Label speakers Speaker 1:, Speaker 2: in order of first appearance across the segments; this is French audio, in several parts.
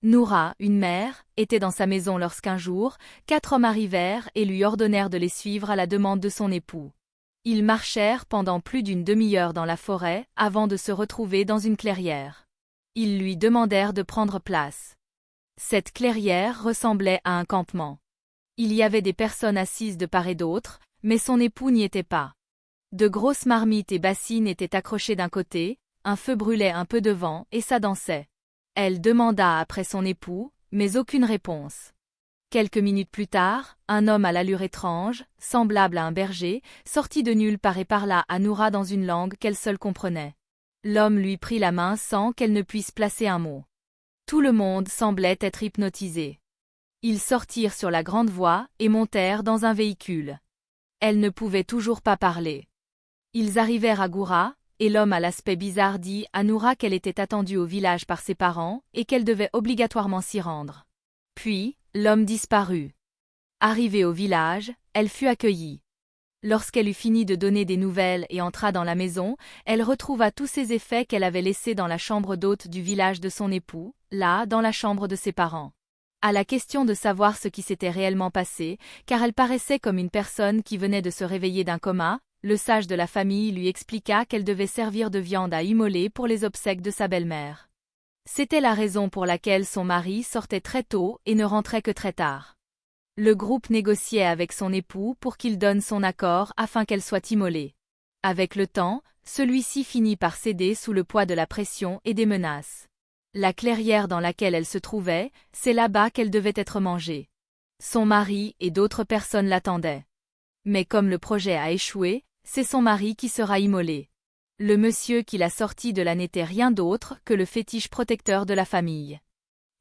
Speaker 1: Noura, une mère, était dans sa maison lorsqu'un jour, 4 hommes arrivèrent et lui ordonnèrent de les suivre à la demande de son époux. Ils marchèrent pendant plus d'une demi-heure dans la forêt avant de se retrouver dans une clairière. Ils lui demandèrent de prendre place. Cette clairière ressemblait à un campement. Il y avait des personnes assises de part et d'autre, mais son époux n'y était pas. De grosses marmites et bassines étaient accrochées d'un côté, un feu brûlait un peu devant et ça dansait. Elle demanda après son époux, mais aucune réponse. Quelques minutes plus tard, un homme à l'allure étrange, semblable à un berger, sortit de nulle part et parla à Noura dans une langue qu'elle seule comprenait. L'homme lui prit la main sans qu'elle ne puisse placer un mot. Tout le monde semblait être hypnotisé. Ils sortirent sur la grande voie et montèrent dans un véhicule. Elle ne pouvait toujours pas parler. Ils arrivèrent à Goura, et l'homme à l'aspect bizarre dit à Noura qu'elle était attendue au village par ses parents et qu'elle devait obligatoirement s'y rendre. Puis, l'homme disparut. Arrivée au village, elle fut accueillie. Lorsqu'elle eut fini de donner des nouvelles et entra dans la maison, elle retrouva tous ses effets qu'elle avait laissés dans la chambre d'hôte du village de son époux, là, dans la chambre de ses parents. À la question de savoir ce qui s'était réellement passé, car elle paraissait comme une personne qui venait de se réveiller d'un coma, le sage de la famille lui expliqua qu'elle devait servir de viande à immoler pour les obsèques de sa belle-mère. C'était la raison pour laquelle son mari sortait très tôt et ne rentrait que très tard. Le groupe négociait avec son époux pour qu'il donne son accord afin qu'elle soit immolée. Avec le temps, celui-ci finit par céder sous le poids de la pression et des menaces. La clairière dans laquelle elle se trouvait, c'est là-bas qu'elle devait être mangée. Son mari et d'autres personnes l'attendaient. Mais comme le projet a échoué, c'est son mari qui sera immolé. Le monsieur qui l'a sorti de là n'était rien d'autre que le fétiche protecteur de la famille.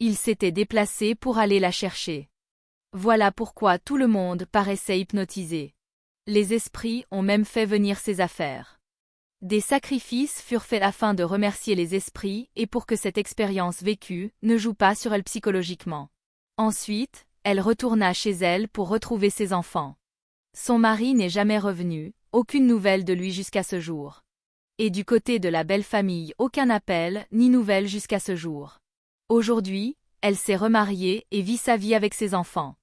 Speaker 1: Il s'était déplacé pour aller la chercher. Voilà pourquoi tout le monde paraissait hypnotisé. Les esprits ont même fait venir ses affaires. Des sacrifices furent faits afin de remercier les esprits et pour que cette expérience vécue ne joue pas sur elle psychologiquement. Ensuite, elle retourna chez elle pour retrouver ses enfants. Son mari n'est jamais revenu, aucune nouvelle de lui jusqu'à ce jour. Et du côté de la belle famille, aucun appel ni nouvelle jusqu'à ce jour. Aujourd'hui, elle s'est remariée et vit sa vie avec ses enfants.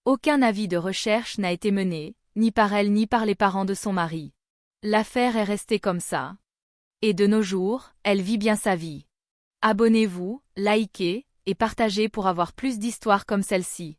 Speaker 1: Aucun avis de recherche n'a été mené, ni par elle ni par les parents de son mari. L'affaire est restée comme ça. Et de nos jours, elle vit bien sa vie. Abonnez-vous, likez et partagez pour avoir plus d'histoires comme celle-ci.